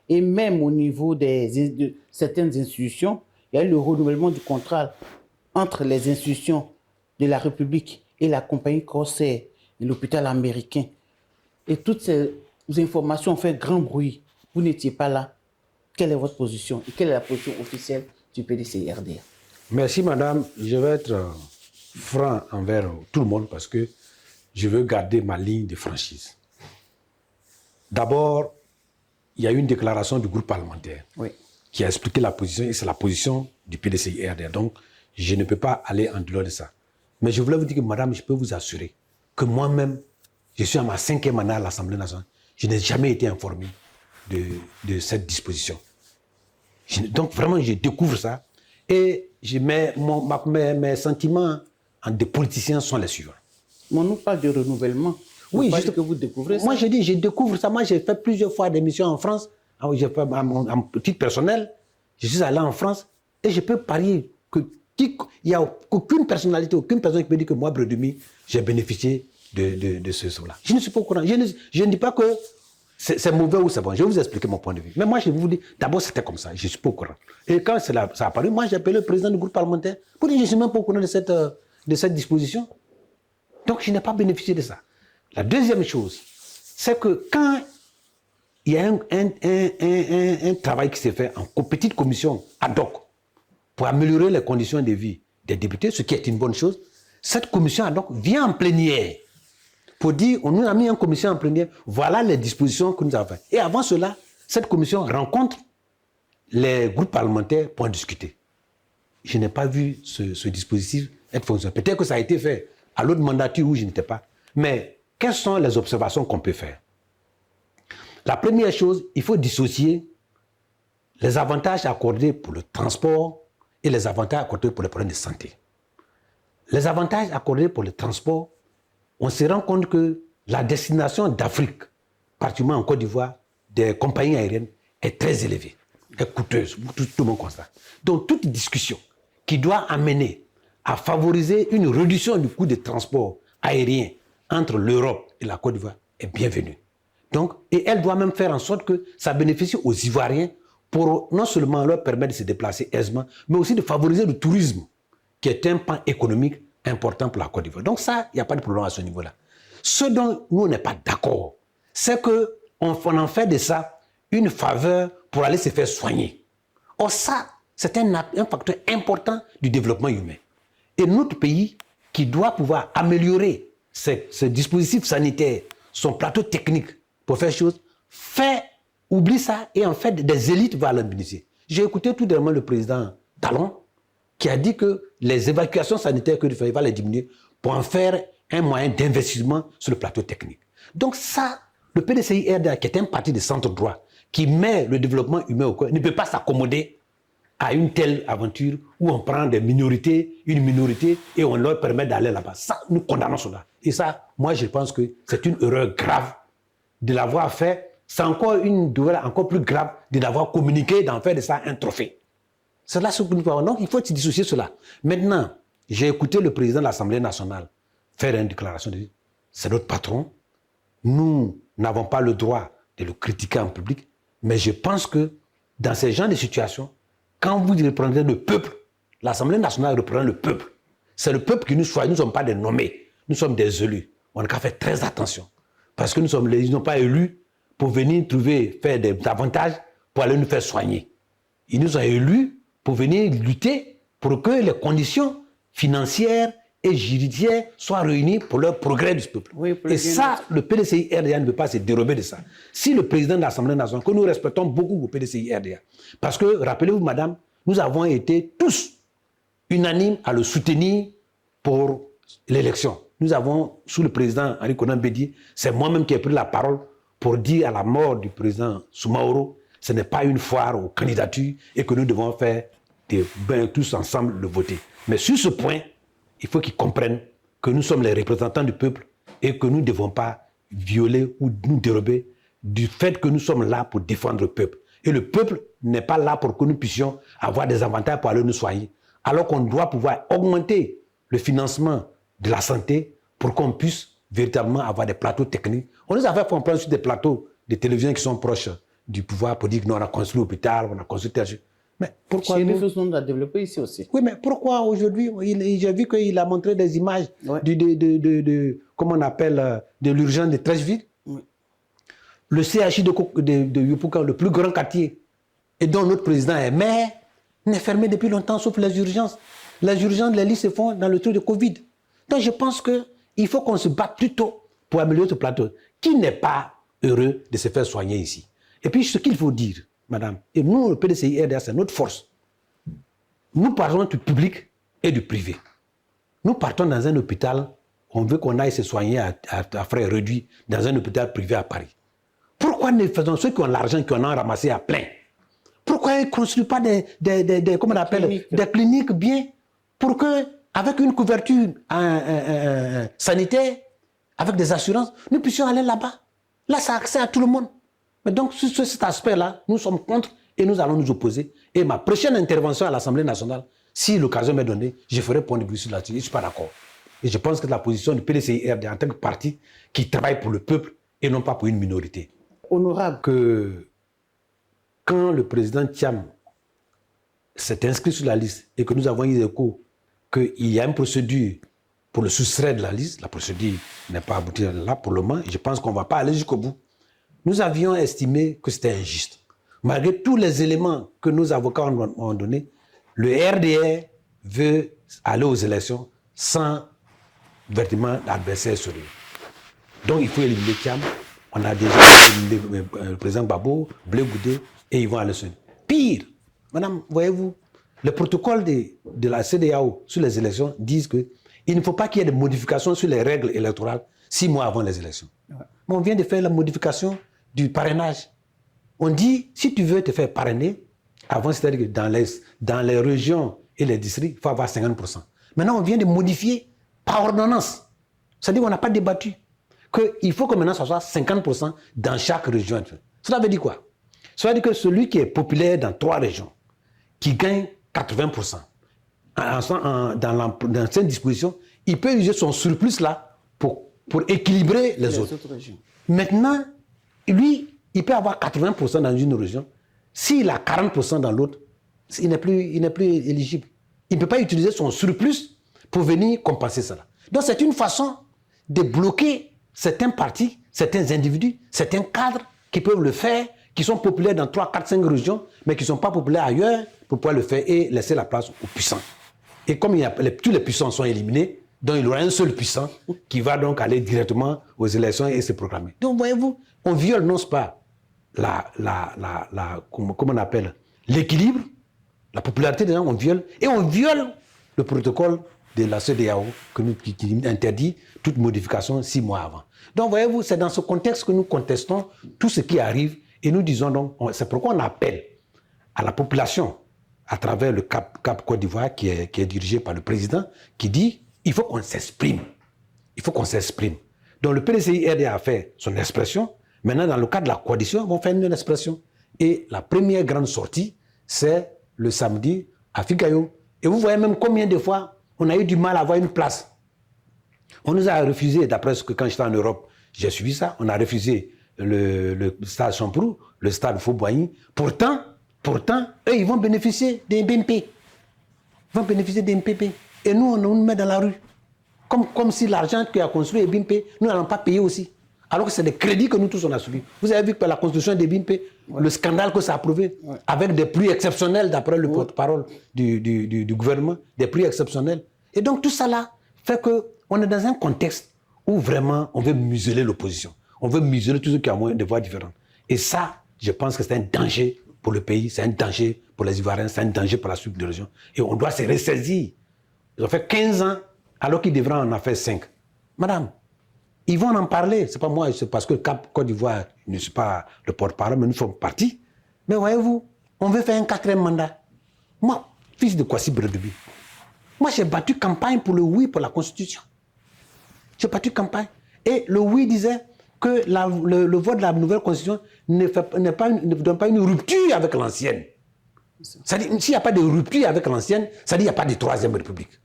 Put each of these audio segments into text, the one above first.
Et même au niveau de certaines institutions, il y a eu le renouvellement du contrat entre les institutions de la République et la compagnie Corsair et l'hôpital américain. Et toutes ces informations ont fait grand bruit. Vous n'étiez pas là. Quelle est votre position et quelle est la position officielle du PDCI-RDA? Merci madame. Je vais être franc envers tout le monde parce que je veux garder ma ligne de franchise. D'abord, il y a eu une déclaration du groupe parlementaire qui a expliqué la position et c'est la position du PDCI-RDA. Donc, je ne peux pas aller en dehors de ça. Mais je voulais vous dire que madame, je peux vous assurer que moi-même, je suis à ma 5e année à l'Assemblée nationale. Je n'ai jamais été informé de cette disposition. Donc, vraiment, je découvre ça et mes sentiments de politicien sont les suivants. Mais on nous parle de renouvellement. Oui, juste que vous découvrez ça. Moi, je dis, je découvre ça. Moi, j'ai fait plusieurs fois des missions en France. J'ai fait en titre personnel. Je suis allé en France et je peux parier qu'il n'y a aucune personnalité, aucune personne qui peut dire que moi, Bredemi, j'ai bénéficié de ce sort-là. Je ne suis pas au courant. Je ne dis pas que c'est mauvais ou c'est bon. Je vais vous expliquer mon point de vue. Mais moi, je vous dis, d'abord, c'était comme ça. Je ne suis pas au courant. Et quand ça a apparu, moi, j'ai appelé le président du groupe parlementaire pour dire que je ne suis même pas au courant de cette disposition. Donc, je n'ai pas bénéficié de ça. La deuxième chose, c'est que quand il y a un travail qui s'est fait en petite commission ad hoc pour améliorer les conditions de vie des députés, ce qui est une bonne chose, cette commission ad hoc vient en plénière pour dire, on nous a mis en commission en plénière, voilà les dispositions que nous avons faites. Et avant cela, cette commission rencontre les groupes parlementaires pour en discuter. Je n'ai pas vu ce dispositif être fonctionnel. Peut-être que ça a été fait à l'autre mandature où je n'étais pas. Mais quelles sont les observations qu'on peut faire? La première chose, il faut dissocier les avantages accordés pour le transport et les avantages accordés pour les problèmes de santé. Les avantages accordés pour le transport, on se rend compte que la destination d'Afrique, particulièrement en Côte d'Ivoire, des compagnies aériennes, est très élevée, est coûteuse, tout le monde constate. Donc toute discussion qui doit amener à favoriser une réduction du coût des transports aériens entre l'Europe et la Côte d'Ivoire est bienvenue. Donc, et elle doit même faire en sorte que ça bénéficie aux Ivoiriens pour non seulement leur permettre de se déplacer aisément, mais aussi de favoriser le tourisme, qui est un pan économique important pour la Côte d'Ivoire. Donc ça, il n'y a pas de problème à ce niveau-là. Ce dont nous, on n'est pas d'accord, c'est qu'on en fait de ça une faveur pour aller se faire soigner. Or ça, c'est un facteur important du développement humain. Et notre pays, qui doit pouvoir améliorer ce dispositif sanitaire, son plateau technique pour faire chose, oublie ça et en fait des élites vont le bénéficier. J'ai écouté tout dernièrement le président Talon qui a dit que les évacuations sanitaires que il va les diminuer pour en faire un moyen d'investissement sur le plateau technique. Donc ça, le PDCI-RDA, qui est un parti de centre droit, qui met le développement humain au cœur, ne peut pas s'accommoder à une telle aventure où on prend des minorités, une minorité, et on leur permet d'aller là-bas. Ça, nous condamnons cela. Et ça, moi, je pense que c'est une erreur grave de l'avoir fait. C'est encore une douleur encore plus grave de l'avoir communiqué, d'en faire de ça un trophée. C'est là ce que nous pouvons. Donc, il faut se dissocier cela. Maintenant, j'ai écouté le président de l'Assemblée nationale faire une déclaration de c'est notre patron. Nous n'avons pas le droit de le critiquer en public, mais je pense que dans ces genres de situations, quand vous représentez le peuple, l'Assemblée nationale représente le peuple. C'est le peuple qui nous choisit. Nous ne sommes pas des nommés. Nous sommes des élus. On a qu'à faire très attention. Parce que ils n'ont pas élus pour venir faire des avantages pour aller nous faire soigner. Ils nous ont élus pour venir lutter pour que les conditions financières et judiciaires soient réunies pour le progrès du peuple. Oui, et ça, le PDCI-RDA ne veut pas se dérober de ça. Si le président de l'Assemblée nationale, que nous respectons beaucoup au PDCI-RDA, parce que, rappelez-vous, madame, nous avons été tous unanimes à le soutenir pour l'élection. Nous avons, sous le président Henri Konan Bédié, c'est moi-même qui ai pris la parole pour dire à la mort du président Soumaoro, ce n'est pas une foire aux candidatures et que nous devons faire tous ensemble le voter. Mais sur ce point, il faut qu'ils comprennent que nous sommes les représentants du peuple et que nous ne devons pas violer ou nous dérober du fait que nous sommes là pour défendre le peuple. Et le peuple n'est pas là pour que nous puissions avoir des avantages pour aller nous soigner. Alors qu'on doit pouvoir augmenter le financement de la santé pour qu'on puisse véritablement avoir des plateaux techniques. On nous a fait comprendre sur des plateaux de télévision qui sont proches du pouvoir pour dire que nous, on a construit l'hôpital, on a construit tel chose. Mais pourquoi Chérif Ousmane a développé ici aussi. Oui, mais pourquoi aujourd'hui, j'ai vu qu'il a montré des images comment on appelle, de l'urgence de Treichville. Oui. Le CHI de Yopougon, le plus grand quartier, et dont notre président est maire, n'est fermé depuis longtemps, sauf les urgences. Les urgences, les lits se font dans le truc de Covid. Donc je pense qu'il faut qu'on se batte plus tôt pour améliorer ce plateau. Qui n'est pas heureux de se faire soigner ici? Et puis ce qu'il faut dire, madame, et nous, le PDCI RDA, c'est notre force. Nous partons du public et du privé. Nous partons dans un hôpital, on veut qu'on aille se soigner à frais réduits dans un hôpital privé à Paris. Pourquoi ne faisons ceux qui ont l'argent, qui en ont ramassé à plein? Pourquoi ils ne construisent pas comment on appelle, des cliniques bien pour que, avec une couverture sanitaire, avec des assurances, nous puissions aller là-bas. Là, ça a accès à tout le monde. Mais donc, sur cet aspect-là, nous sommes contre et nous allons nous opposer. Et ma prochaine intervention à l'Assemblée nationale, si l'occasion m'est donnée, je ferai point de vue sur là-dessus. Je ne suis pas d'accord. Et je pense que la position du PDCI-RD en tant que parti qui travaille pour le peuple et non pas pour une minorité. Honorable. Que quand le président Thiam s'est inscrit sur la liste et que nous avons eu écho qu'il y a une procédure pour le soustraire de la liste, la procédure n'est pas aboutie là pour le moment, je pense qu'on ne va pas aller jusqu'au bout. Nous avions estimé que c'était injuste. Malgré tous les éléments que nos avocats ont donnés, le RDR veut aller aux élections sans vertement d'adversaire sérieux. Donc il faut éliminer Thiam. On a déjà éliminé le président Babo, Blé Goudé, et ils vont aller sur. Pire, madame, voyez-vous, le protocole de la CEDEAO sur les élections disent qu'il ne faut pas qu'il y ait de modifications sur les règles électorales 6 mois avant les élections. Ouais. On vient de faire la modification du parrainage. On dit, si tu veux te faire parrainer, avant, c'est-à-dire que dans les régions et les districts, il faut avoir 50%. Maintenant, on vient de modifier par ordonnance. C'est-à-dire qu'on n'a pas débattu. Qu'il faut que maintenant, ça soit 50% dans chaque région. Cela veut dire quoi? Cela veut dire que celui qui est populaire dans 3 régions, qui gagne 80%, dans cette disposition, il peut utiliser son surplus là pour équilibrer les autres régions. Maintenant, lui, il peut avoir 80% dans une région. S'il a 40% dans l'autre, il n'est plus éligible. Il ne peut pas utiliser son surplus pour venir compenser cela. Donc c'est une façon de bloquer certains partis, certains individus, certains cadres qui peuvent le faire, qui sont populaires dans 3, 4, 5 régions, mais qui ne sont pas populaires ailleurs pour pouvoir le faire et laisser la place aux puissants. Et comme tous les puissants sont éliminés, donc il y aura un seul puissant qui va donc aller directement aux élections et se proclamer. Donc voyez-vous, on viole non pas comment on appelle, l'équilibre, la popularité des gens, on viole, et on viole le protocole de la CEDEAO qui interdit toute modification 6 mois avant. Donc voyez-vous, c'est dans ce contexte que nous contestons tout ce qui arrive et nous disons donc, c'est pourquoi on appelle à la population à travers le Cap Côte d'Ivoire qui est dirigé par le président qui dit il faut qu'on s'exprime. Il faut qu'on s'exprime. Donc le PDCI-RD a fait son expression. Maintenant, dans le cadre de la coalition, on va faire une expression. Et la première grande sortie, c'est le samedi à Fikayo. Et vous voyez même combien de fois on a eu du mal à avoir une place. On nous a refusé, d'après ce que quand j'étais en Europe, j'ai suivi ça, on a refusé le stade Champrou, le stade Fauboigny. Pourtant, eux, ils vont bénéficier des BNP. Ils vont bénéficier des MPP. Et nous, on nous met dans la rue. Comme si l'argent qui a construit les BNP, nous n'allons pas payer aussi. Alors que c'est des crédits que nous tous on a subis. Vous avez vu que par la construction des BNP, le scandale que ça a prouvé, avec des prix exceptionnels, d'après le porte-parole du gouvernement, des prix exceptionnels. Et donc tout ça là fait qu'on est dans un contexte où vraiment on veut museler l'opposition. On veut museler tous ceux qui ont moyen de voix différentes. Et ça, je pense que c'est un danger pour le pays, c'est un danger pour les Ivoiriens, c'est un danger pour la suite de la région. Et on doit se ressaisir. Ils ont fait 15 ans, alors qu'ils devraient en faire 5. Madame, ils vont en parler. C'est pas moi, c'est parce que le Cap Côte d'Ivoire ne suis pas le porte-parole, mais nous sommes partis. Mais voyez-vous, on veut faire un 4e mandat. Moi, fils de Kwasi Bredebi, moi j'ai battu campagne pour le oui pour la Constitution. J'ai battu campagne. Et le oui disait que le vote de la nouvelle Constitution ne donne pas une rupture avec l'ancienne. C'est-à-dire, s'il n'y a pas de rupture avec l'ancienne, ça dit qu'il n'y a pas de 3e République.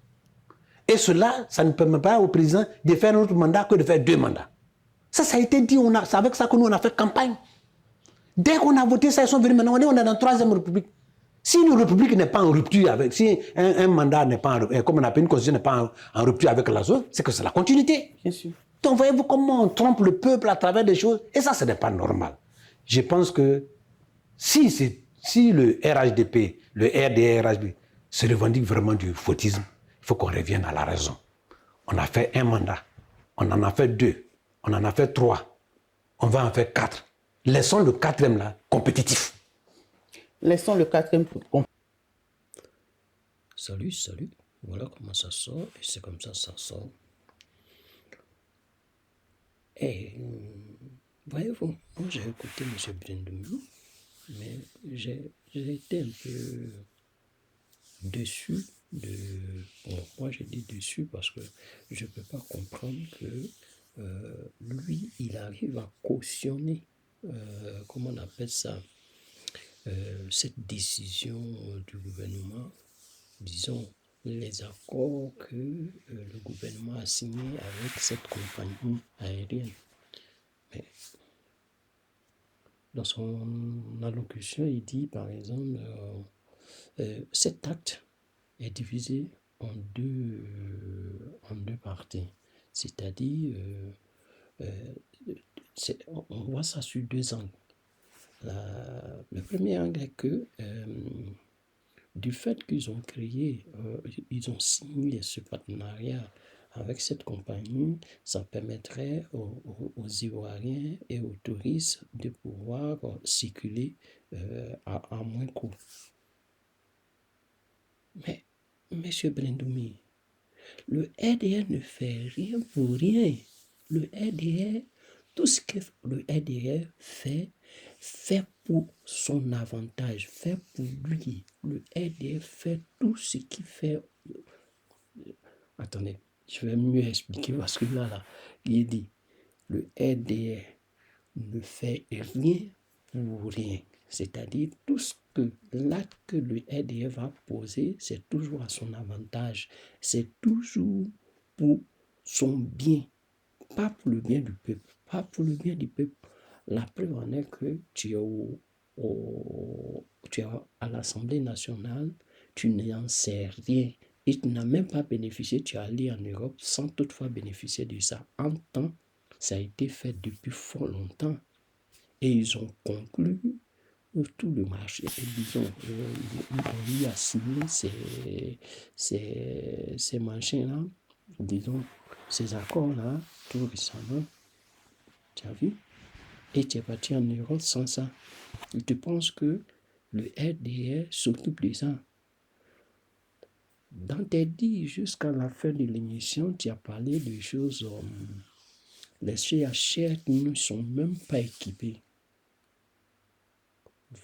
Et cela, ça ne permet pas au président de faire un autre mandat que de faire 2 mandats. Ça a été dit, c'est avec ça que nous on a fait campagne. Dès qu'on a voté ça, ils sont venus. Maintenant, on est dans la troisième république. Si une république n'est pas en rupture avec, si un mandat n'est pas, comme on appelle une constitution n'est pas en rupture avec la zone, c'est que c'est la continuité. Bien sûr. Donc, voyez-vous comment on trompe le peuple à travers des choses. Et ça, ce n'est pas normal. Je pense que si le RHDP, le RDR-RHDP, se revendique vraiment du fautisme, il faut qu'on revienne à la raison. On a fait un mandat, on en a fait 2, on en a fait 3, on va en faire 4. Laissons le 4e là compétitif. Laissons le 4e Salut, salut. Voilà comment ça sort et c'est comme ça sort. Et voyez-vous, moi j'ai écouté M. Brindoumi, mais j'ai été un peu déçu de... Bon, moi j'ai dit déçu parce que je ne peux pas comprendre que lui, il arrive à cautionner, comment on appelle ça, cette décision du gouvernement, disons, les accords que le gouvernement a signés avec cette compagnie aérienne. Mais dans son allocution, il dit par exemple, cet acte est divisé en deux parties. C'est-à-dire, on voit ça sur 2 angles. Le premier angle est que du fait qu'ils ont créé, ils ont signé ce partenariat avec cette compagnie, ça permettrait aux Ivoiriens et aux touristes de pouvoir circuler à moins coût. Mais, M. Brindoumi, le RDR ne fait rien pour rien. Le RDR, tout ce que le RDR fait pour son avantage, fait pour lui. Le RDR fait tout ce qu'il fait. Attendez, je vais mieux expliquer parce que là, il dit, le RDR ne fait rien pour rien. C'est-à-dire, tout ce que l'acte que le RDR va poser, c'est toujours à son avantage. C'est toujours pour son bien, pas pour le bien du peuple. Pas pour le bien du peuple. La preuve en est que tu es à l'Assemblée nationale, tu n'en sais rien. Et tu n'as même pas bénéficié, tu es allé en Europe sans toutefois bénéficier de ça. En temps, ça a été fait depuis fort longtemps. Et ils ont conclu tout le marché. Et disons, ils ont signé ces machins-là, disons, ces accords-là, tout récemment. Tu as vu? Et tu es parti en Europe sans ça. Et tu penses que le RDR s'occupe de ça. Dans tes dits, jusqu'à la fin de l'émission, tu as parlé de choses, les CHR ne sont même pas équipés.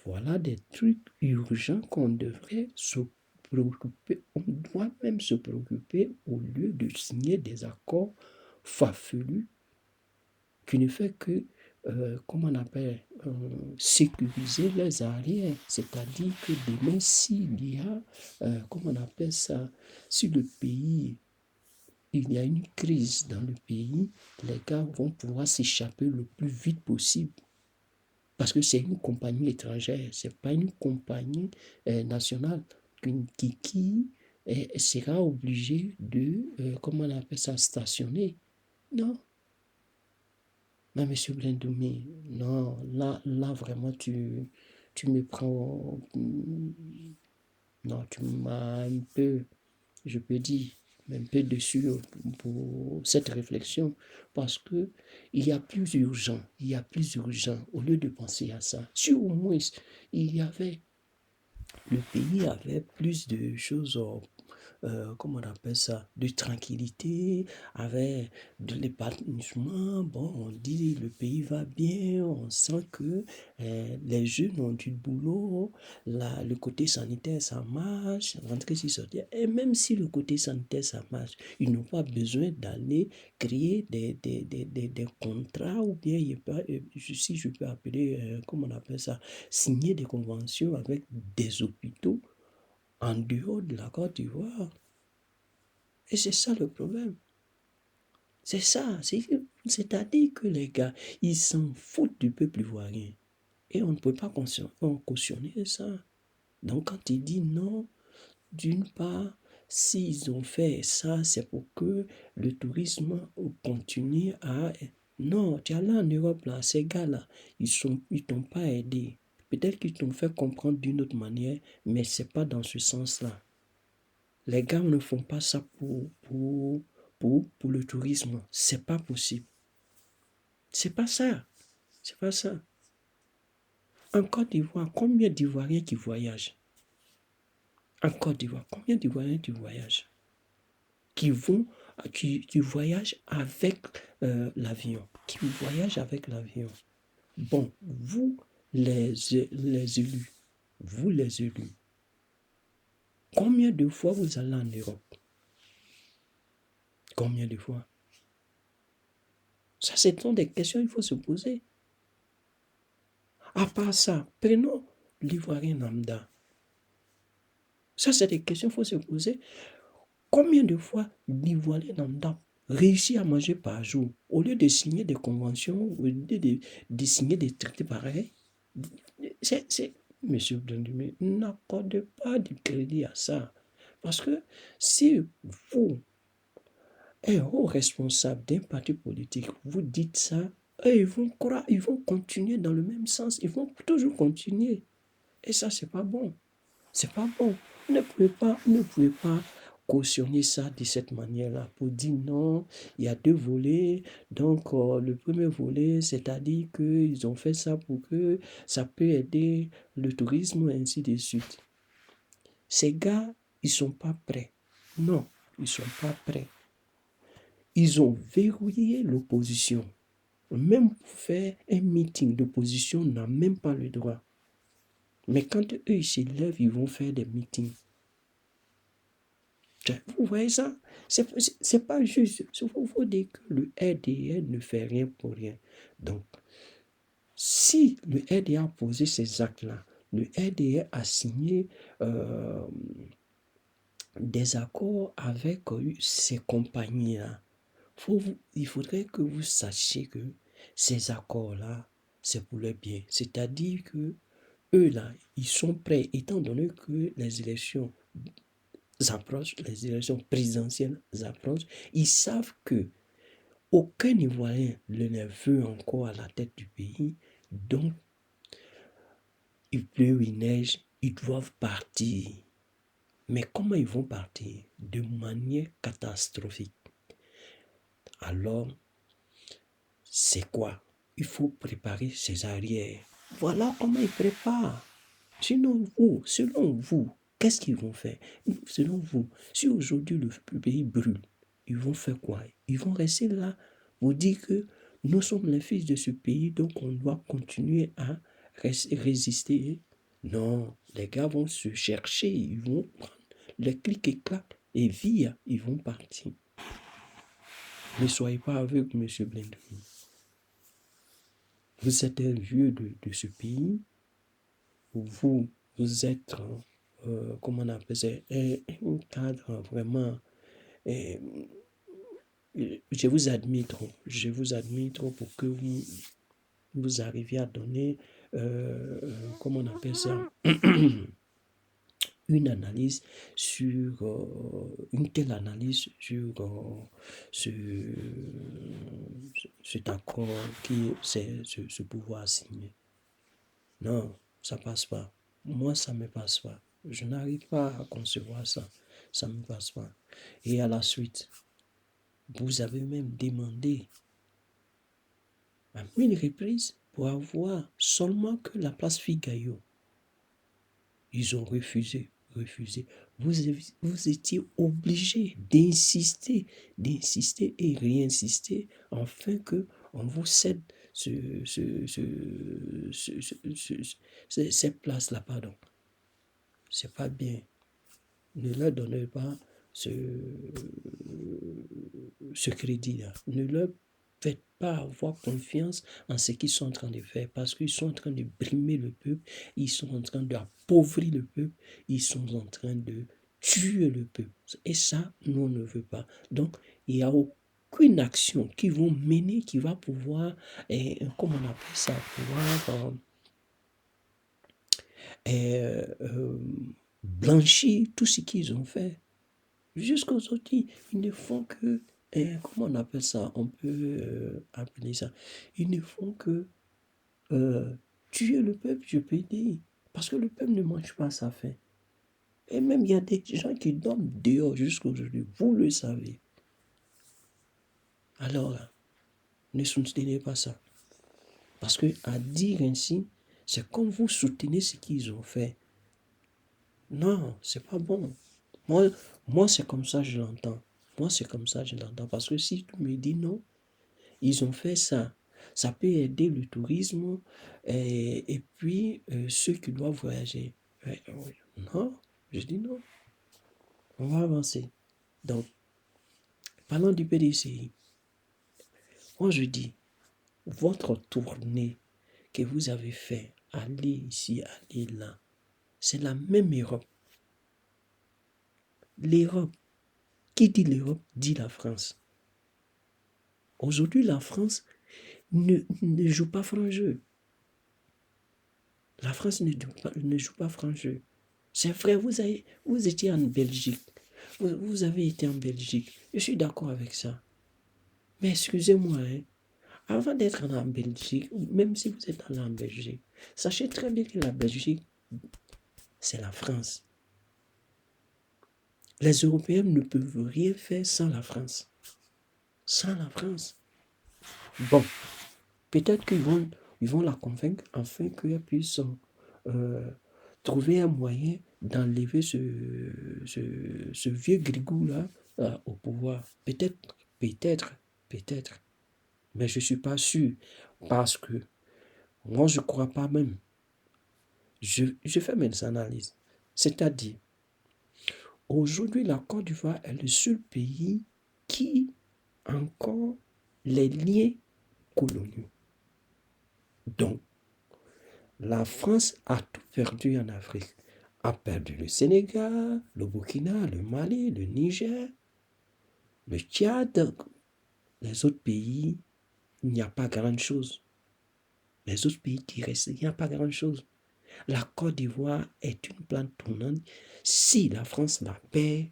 Voilà des trucs urgents qu'on devrait se préoccuper. On doit même se préoccuper au lieu de signer des accords farfelus qui ne fait que, comment on appelle, sécuriser les arrières. C'est-à-dire que demain, s'il y a, comment on appelle ça, si le pays, il y a une crise dans le pays, les gars vont pouvoir s'échapper le plus vite possible. Parce que c'est une compagnie étrangère, ce n'est pas une compagnie nationale qui sera obligée de, comment on appelle ça, stationner. Non. Mais M. Brindoumi, non, là vraiment, tu me prends... Non, tu m'as un peu, je peux dire, un peu dessus pour cette réflexion, parce que il y a plus urgent, au lieu de penser à ça. Si au moins le pays avait plus de choses, comment on appelle ça, de tranquillité, avec de l'épanouissement. Bon, on dit le pays va bien, on sent que les jeunes ont du boulot, le côté sanitaire ça marche, rentrer si sortir. Et même si le côté sanitaire ça marche, ils n'ont pas besoin d'aller créer des contrats ou bien, si je peux appeler, comment on appelle ça, signer des conventions avec des hôpitaux en dehors de la Côte d'Ivoire. Et c'est ça le problème. C'est ça. C'est-à-dire que les gars, ils s'en foutent du peuple ivoirien. Et on ne peut pas cautionner ça. Donc quand il dit non, d'une part, s'ils ont fait ça, c'est pour que le tourisme continue à... Non, tu es là en Europe, là, ces gars-là, ils t'ont pas aidé. Peut-être qu'ils t'ont fait comprendre d'une autre manière, mais c'est pas dans ce sens-là. Les gars ne font pas ça pour le tourisme. C'est pas possible. C'est pas ça. C'est pas ça. En Côte d'Ivoire, combien d'Ivoiriens qui voyagent? En Côte d'Ivoire, combien d'Ivoiriens qui voyagent? Qui voyagent avec l'avion. Qui voyagent avec l'avion. Bon, vous, les élus, combien de fois vous allez en Europe? Combien de fois? Ça, ce sont des questions qu'il faut se poser. À part ça, prenons l'Ivoirien lambda. Ça, c'est des questions qu'il faut se poser. Combien de fois l'Ivoirien lambda réussit à manger par jour au lieu de signer des conventions, au lieu de signer des traités pareils? Monsieur Blondimé, n'accordez pas de crédit à ça. Parce que si vous, un haut responsable d'un parti politique, vous dites ça, eux, ils vont croire, ils vont continuer dans le même sens, ils vont toujours continuer. Et ça, c'est pas bon. C'est pas bon. Vous ne pouvez pas cautionner ça de cette manière-là pour dire non, il y a deux volets. Donc, le premier volet, c'est-à-dire qu'ils ont fait ça pour que ça peut aider le tourisme, et ainsi de suite. Ces gars, ils sont pas prêts. Non, ils sont pas prêts. Ils ont verrouillé l'opposition. Même pour faire un meeting, l'opposition n'a même pas le droit. Mais quand eux, ils se lèvent, ils vont faire des meetings. Vous voyez ça? C'est pas juste. Il faut dire que le RDR ne fait rien pour rien. Donc, si le RDR a posé ces actes-là, le RDR a signé des accords avec ces compagnies-là, il faudrait que vous sachiez que ces accords-là, c'est pour le bien. C'est-à-dire que eux, là, ils sont prêts, étant donné que les élections approchent, les élections présidentielles approchent, ils savent que aucun Ivoirien ne veut encore à la tête du pays, donc il pleut, il neige, ils doivent partir. Mais comment ils vont partir? De manière catastrophique. Alors, c'est quoi? Il faut préparer ses arrières. Voilà comment ils préparent. Selon vous, qu'est-ce qu'ils vont faire? Selon vous, si aujourd'hui le pays brûle, ils vont faire quoi? Ils vont rester là pour dire que nous sommes les fils de ce pays, donc on doit continuer à résister. Non, les gars vont se chercher, ils vont prendre les clics et claques et via, ils vont partir. Ne soyez pas aveugle, monsieur Blendon. Vous êtes un vieux de ce pays. Vous êtes, comment on appelle ça, un cadre vraiment. Je vous admire trop pour que vous arriviez à donner, comment on appelle ça, une analyse sur, une telle analyse sur cet accord qui c'est ce pouvoir signé. Non, ça passe pas. Moi, ça me passe pas. Je n'arrive pas à concevoir ça. Ça me passe pas. Et à la suite, vous avez même demandé à une reprise pour avoir seulement que la place Figayo. Ils ont refusé. Vous étiez obligé d'insister et réinsister afin que on vous cède cette place-là, pardon. C'est pas bien. Ne leur donnez pas ce crédit-là. Ne leur faites pas avoir confiance en ce qu'ils sont en train de faire parce qu'ils sont en train de brimer le peuple, ils sont en train d'appauvrir le peuple, ils sont en train de tuer le peuple. Et ça, nous, on ne veut pas. Donc, il n'y a aucune action qu'ils vont mener qui va pouvoir, comment on appelle ça, pouvoir blanchi tout ce qu'ils ont fait. Jusqu'aujourd'hui, ils ne font que, comment on appelle ça? On peut appeler ça. Ils ne font que tuer le peuple, je peux dire. Parce que le peuple ne mange pas à sa faim. Et même il y a des gens qui dorment dehors jusqu'aujourd'hui. Vous le savez. Alors, ne soutenez pas ça. Parce que à dire ainsi, c'est comme vous soutenez ce qu'ils ont fait. Non, c'est pas bon. Moi c'est comme ça que je l'entends. Moi, c'est comme ça que je l'entends. Parce que si tu me dis non, ils ont fait ça. Ça peut aider le tourisme et puis ceux qui doivent voyager. Non, je dis non. On va avancer. Donc, parlons du PDCI. Moi, je dis, votre tournée que vous avez fait, aller ici, aller là, c'est la même Europe. L'Europe, qui dit l'Europe, dit la France. Aujourd'hui, la France ne joue pas franc jeu. La France ne joue pas franc jeu. C'est vrai, vous étiez en Belgique. Vous avez été en Belgique. Je suis d'accord avec ça. Mais excusez-moi, hein, avant d'être en Belgique, ou même si vous êtes allé en Belgique, sachez très bien que la Belgique, c'est la France. Les Européens ne peuvent rien faire sans la France. Sans la France. Bon, peut-être ils vont la convaincre afin qu'elle puisse trouver un moyen d'enlever ce vieux grigou-là au pouvoir. Peut-être. Mais je ne suis pas sûr. Parce que moi, je ne crois pas même. Je fais mes analyses. C'est-à-dire, aujourd'hui, la Côte d'Ivoire est le seul pays qui a encore les liens coloniaux. Donc, la France a tout perdu en Afrique. A perdu le Sénégal, le Burkina, le Mali, le Niger, le Tchad. Les autres pays, il n'y a pas grand-chose. Les autres pays qui restent, il n'y a pas grand-chose. La Côte d'Ivoire est une plante tournante. Si la France la perd,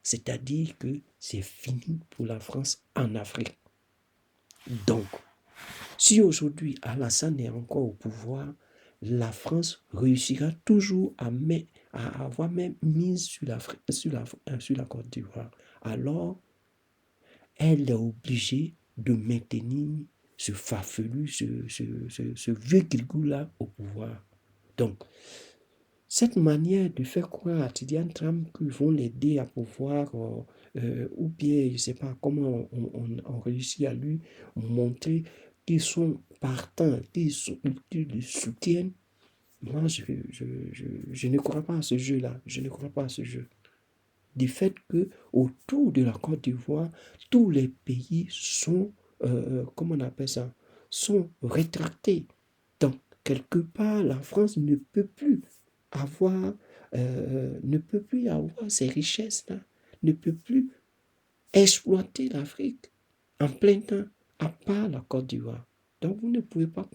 c'est-à-dire que c'est fini pour la France en Afrique. Donc, si aujourd'hui Alassane est encore au pouvoir, la France réussira toujours à avoir même mise sur la Côte d'Ivoire. Alors, elle est obligée de maintenir ce farfelu, ce vieux grigou-là au pouvoir. Donc, cette manière de faire croire à Tidiane Tram qu'ils vont l'aider à pouvoir, ou bien, je ne sais pas comment on réussit à lui montrer qu'ils sont partants, qu'ils le soutiennent. Moi, je ne crois pas à ce jeu-là. Je ne crois pas à ce jeu. Du fait que autour de la Côte d'Ivoire, tous les pays sont, comment on appelle ça, sont rétractés. Donc, quelque part, la France ne peut plus avoir, ces richesses-là, ne peut plus exploiter l'Afrique en plein temps, à part la Côte d'Ivoire. Donc, vous ne pouvez pas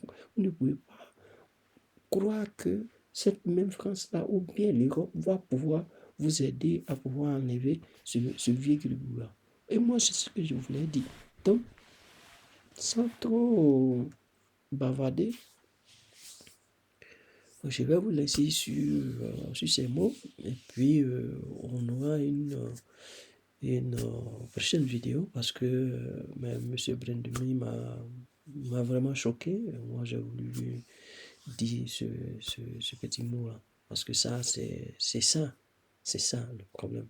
croire que cette même France-là, ou bien l'Europe, va pouvoir vous aider à pouvoir enlever ce vieux gribouille-là. Et moi, c'est ce que je voulais dire. Donc, sans trop bavarder, je vais vous laisser sur ces mots. Et puis, on aura une prochaine vidéo parce que M. Brendumi m'a vraiment choqué. Moi, j'ai voulu lui dire ce petit mot-là. Parce que ça, c'est ça. C'est ça le problème.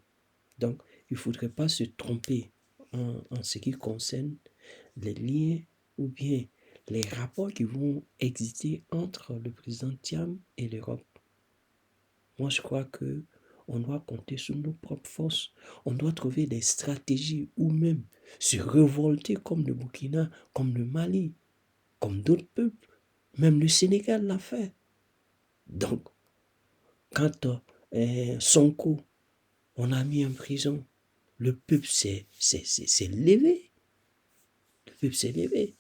Donc, il ne faudrait pas se tromper en ce qui concerne les liens ou bien les rapports qui vont exister entre le président Thiam et l'Europe. Moi, je crois que on doit compter sur nos propres forces. On doit trouver des stratégies ou même se révolter comme le Burkina, comme le Mali, comme d'autres peuples. Même le Sénégal l'a fait. Donc, quand Sonko, on a mis en prison, le peuple s'est levé. Le peuple s'est levé.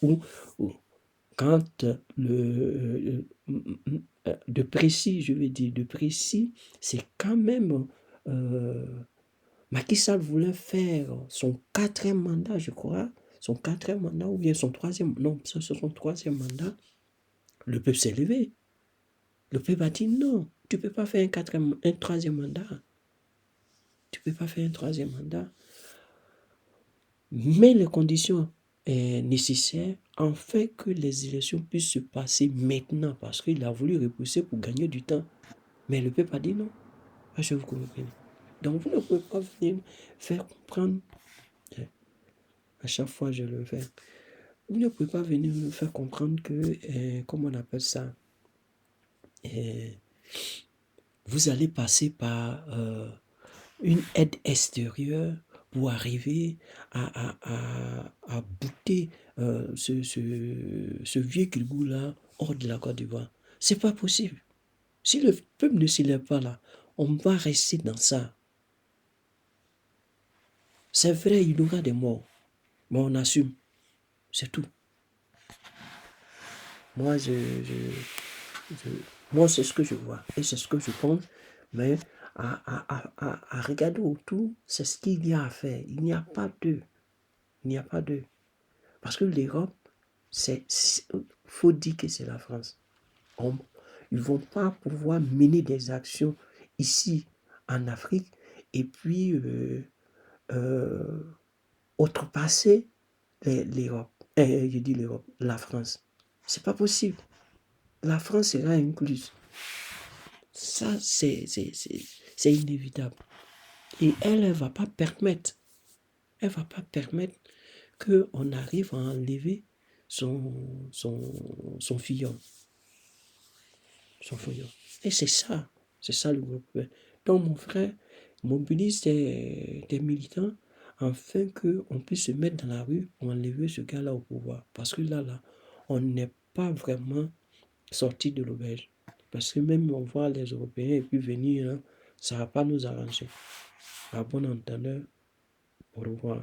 Ou quand de précis, je veux dire, de précis, c'est quand même... Macky Sall voulait faire son 4e mandat, je crois, son 4e mandat, ou bien son 3e, non, c'est son 3e mandat. Le peuple s'est levé. Le peuple a dit non, tu ne peux pas faire un 3e mandat. Tu ne peux pas faire un 3e mandat. Mais les conditions nécessaires en fait que les élections puissent se passer maintenant, parce qu'il a voulu repousser pour gagner du temps. Mais le peuple a dit non. Je vous comprenez. Donc vous ne pouvez pas venir faire comprendre, à chaque fois je le fais, vous ne pouvez pas venir me faire comprendre que, comment on appelle ça, vous allez passer par une aide extérieure pour arriver à bouter ce vieux Kilgou-là hors de la Côte d'Ivoire. C'est pas possible. Si le peuple ne s'y lève pas là, on va rester dans ça. C'est vrai, il y aura des morts, mais on assume. C'est tout. Moi, moi, c'est ce que je vois et c'est ce que je pense. Mais à regarder autour, c'est ce qu'il y a à faire. Il n'y a pas d'eux. Il n'y a pas d'eux. Parce que l'Europe, faut dire que c'est la France. Ils ne vont pas pouvoir mener des actions ici en Afrique et puis outrepasser l'Europe. Je dis l'Europe, la France. C'est pas possible. La France sera incluse. Ça, c'est inévitable. Et elle ne va pas permettre, qu'on arrive à enlever son filleul. Son filleul. Et c'est ça le groupe. Donc mon frère mobilise des militants afin qu'on puisse se mettre dans la rue pour enlever ce gars-là au pouvoir. Parce que là, on n'est pas vraiment sorti de l'auberge. Parce que même on voit les Européens et puis venir, hein, ça ne va pas nous arranger. À bon entendeur, au revoir.